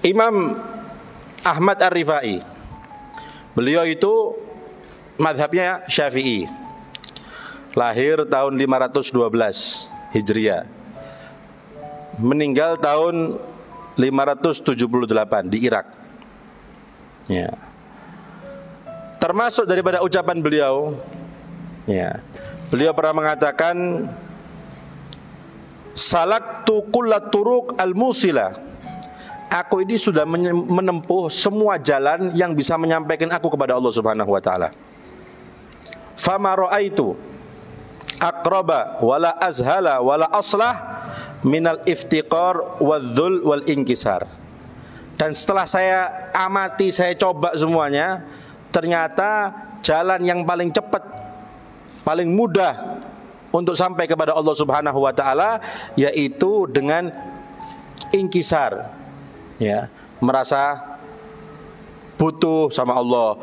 Imam Ahmad Ar-Rifai, beliau itu mazhabnya Syafi'i, lahir tahun 512 Hijriah, meninggal tahun 578 di Irak. Ya. Termasuk daripada ucapan beliau, ya, beliau pernah mengatakan, salaktu kullat turuq al-musila. Aku ini sudah menempuh semua jalan yang bisa menyampaikan aku kepada Allah Subhanahu wa taala. Fama ra'aitu aqraba wala azhala wala aslah minal iftiqar wadzul wal inkisar. Dan setelah saya amati, saya coba semuanya, ternyata jalan yang paling cepat, paling mudah untuk sampai kepada Allah Subhanahu wa taala yaitu dengan inkisar, ya, merasa butuh sama Allah,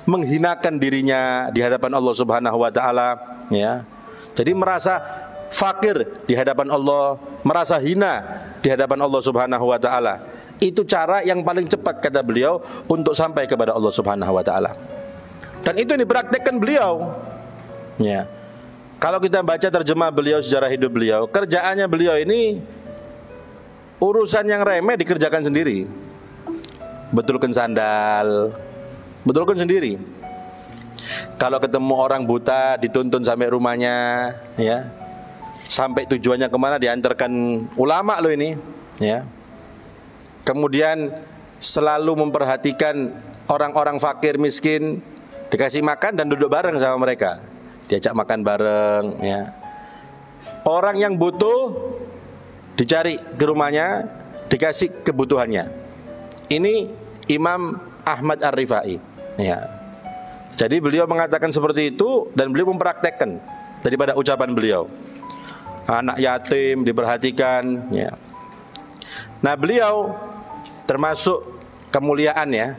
menghinakan dirinya di hadapan Allah Subhanahu wa taala, ya. Jadi merasa fakir di hadapan Allah, merasa hina di hadapan Allah Subhanahu wa taala. Itu cara yang paling cepat, kata beliau, untuk sampai kepada Allah Subhanahu wa taala. Dan itu yang dipraktekkan beliau. Ya. Kalau kita baca terjemah beliau, sejarah hidup beliau, kerjaannya beliau ini urusan yang remeh dikerjakan sendiri. Betulkan sandal, betulkan sendiri. Kalau ketemu orang buta dituntun sampai rumahnya, ya. Sampai tujuannya kemana diantarkan ulama loh ini, ya. Kemudian selalu memperhatikan orang-orang fakir miskin, dikasih makan dan duduk bareng sama mereka, diajak makan bareng, ya. Orang yang butuh dicari ke rumahnya, dikasih kebutuhannya. Ini Imam Ahmad Ar-Rifai, ya. Jadi beliau mengatakan seperti itu dan beliau mempraktekkan daripada ucapan beliau. Anak yatim diperhatikan, ya. Nah, beliau termasuk kemuliaan, ya,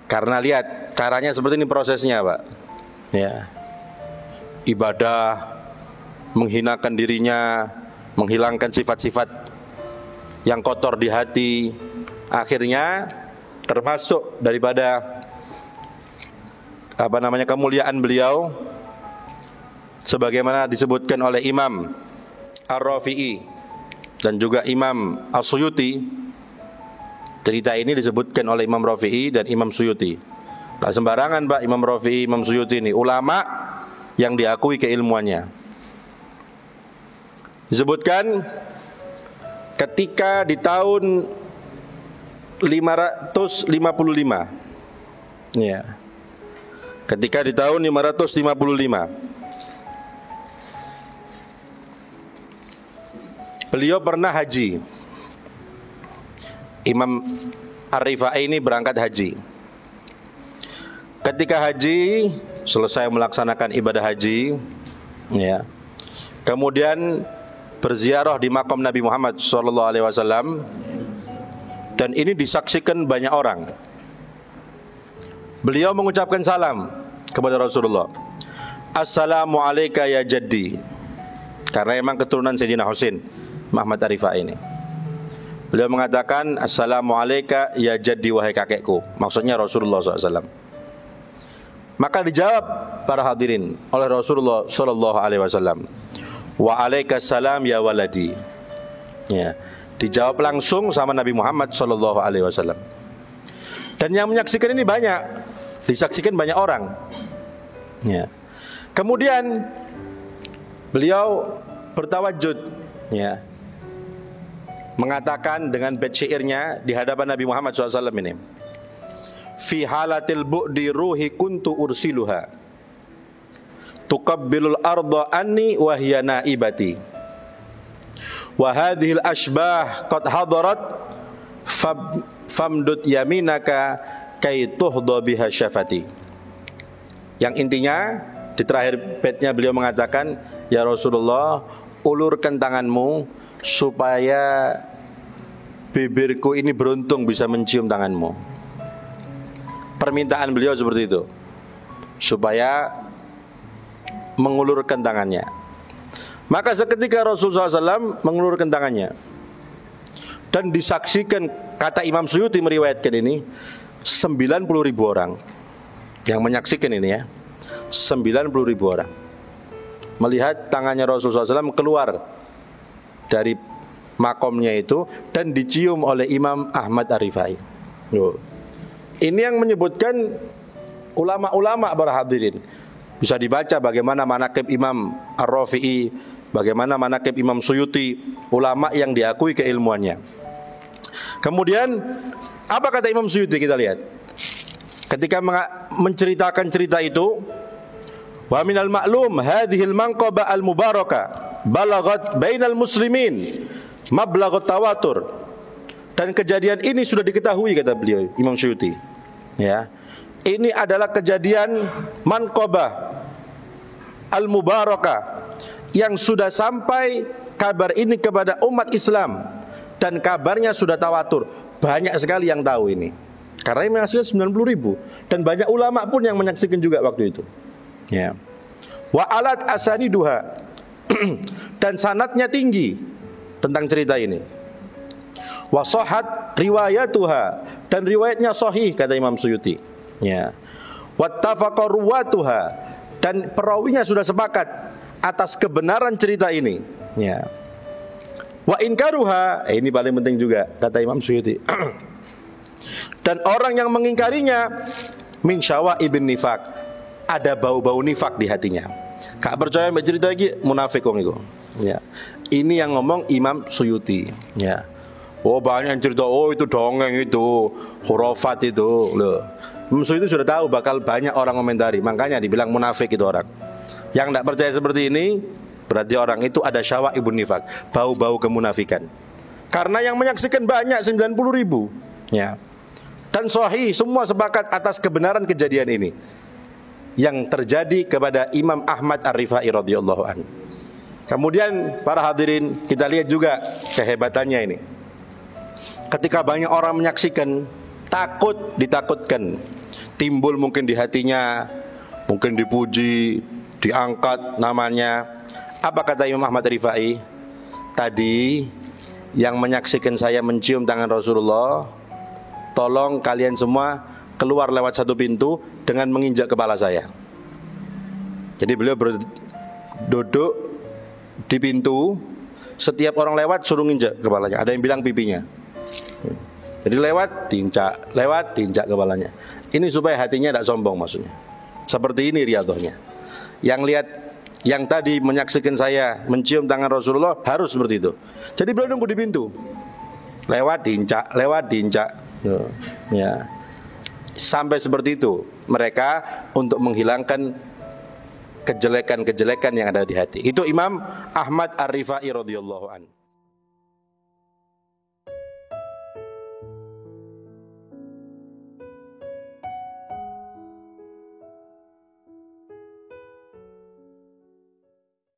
karena lihat caranya seperti ini prosesnya, Pak, ya. Ibadah, menghinakan dirinya, menghilangkan sifat-sifat yang kotor di hati. Akhirnya termasuk daripada kemuliaan beliau sebagaimana disebutkan oleh Imam Ar-Rafi'i dan juga Imam As-Suyuti. Cerita ini disebutkan oleh Imam Rafi'i dan Imam Suyuti. Tak sembarangan, Pak, Imam Rafi'i, Imam Suyuti ini ulama yang diakui keilmuannya. Disebutkan ketika di tahun 555, ya. Ketika di tahun 555 beliau pernah haji. Imam Ar-Rifai ini berangkat haji. Ketika haji, selesai melaksanakan ibadah haji, ya, kemudian berziarah di makam Nabi Muhammad SAW, dan ini disaksikan banyak orang. Beliau mengucapkan salam kepada Rasulullah, Assalamu alayka ya jaddi, karena memang keturunan Sayyidina Husain, Ahmad Ar-Rifai ini. Beliau mengatakan, Assalamu alayka ya jaddi, wahai kakekku. Maksudnya Rasulullah SAW. Maka dijawab para hadirin oleh Rasulullah SAW, wa alaikassalam ya waladi, ya. Dijawab langsung sama Nabi Muhammad SAW. Dan yang menyaksikan ini banyak, disaksikan banyak orang, ya. Kemudian beliau bertawajud, ya, mengatakan dengan bait syairnya di hadapan Nabi Muhammad SAW ini, fi halatil bu'di ruhi kuntu ursiluha tuqabbilul arda anni wa hiya naibati wa hadhil ashbah qad hadarat famdud yaminaka kay tuhdha biha syafati. Yang intinya di terakhir baitnya beliau mengatakan, ya Rasulullah, ulurkan tanganmu supaya bibirku ini beruntung bisa mencium tanganmu. Permintaan beliau seperti itu, supaya mengulurkan tangannya. Maka seketika Rasulullah SAW mengulurkan tangannya. dan disaksikan, kata Imam Suyuti meriwayatkan ini, 90.000 orang yang menyaksikan ini ya. 90.000 orang melihat tangannya Rasulullah SAW keluar dari makomnya itu dan dicium oleh Imam Ahmad Ar-Rifai. Ini yang menyebutkan ulama-ulama para hadirin. Bisa dibaca bagaimana manaqib Imam Ar-Rafi'i, bagaimana manaqib Imam Suyuti, ulama yang diakui keilmuannya. Kemudian apa kata Imam Suyuti, kita lihat. Ketika menceritakan cerita itu, wa minal ma'lum hadhil manqaba al-mubarakah balagat bainal muslimin mablagat tawatur. Dan kejadian ini sudah diketahui, kata beliau Imam Suyuti. Ya. Ini adalah kejadian manqabah al-mubarakah yang sudah sampai kabar ini kepada umat Islam dan kabarnya sudah tawatur. Banyak sekali yang tahu ini. Karena ini menyaksikan 90.000 dan banyak ulama pun yang menyaksikan juga waktu itu. Ya. Wa alat asaniduha dan sanadnya tinggi tentang cerita ini. Wa sahhat riwayatuha dan riwayatnya sahih, kata Imam Suyuti. Ya. Wattafaqa ruwatuha dan perawinya sudah sepakat atas kebenaran cerita ini. Ya. Wa inkaruha, ini paling penting juga, kata Imam Suyuti. Dan orang yang mengingkarinya min syawa'ibin nifaq, ada bau-bau nifak di hatinya. Gak percaya mbak cerita lagi, munafik wong iku. Ya. Ini yang ngomong Imam Suyuti. Ya. Oh banyak cerita, oh itu dongeng, itu khurafat itu. Loh. Imam Suyuti sudah tahu bakal banyak orang komentari, makanya dibilang munafik itu orang. Yang tidak percaya seperti ini, berarti orang itu ada syawa'ibun nifak, bau-bau kemunafikan. Karena yang menyaksikan banyak, 90.000. Ya. Dan sahih, semua sepakat atas kebenaran kejadian ini yang terjadi kepada Imam Ahmad Ar-Rifai radhiyallahu anhu. Kemudian para hadirin, kita lihat juga kehebatannya ini. Ketika banyak orang menyaksikan, ditakutkan, timbul mungkin di hatinya, mungkin dipuji, diangkat namanya. Apa kata Imam Ahmad Ar-Rifai? Tadi yang menyaksikan saya mencium tangan Rasulullah, tolong kalian semua keluar lewat satu pintu dengan menginjak kepala saya. Jadi beliau duduk di pintu, setiap orang lewat suruh nginjak kepalanya. Ada yang bilang pipinya. Jadi lewat diinjak kepalanya. Ini supaya hatinya tidak sombong maksudnya. Seperti ini riyadhahnya. Yang lihat, yang tadi menyaksikan saya mencium tangan Rasulullah harus seperti itu. Jadi beliau nunggu di pintu. Lewat diinjak. Ya. Sampai seperti itu mereka untuk menghilangkan kejelekan-kejelekan yang ada di hati. Itu Imam Ahmad Ar-Rifai radhiyallahu anhu.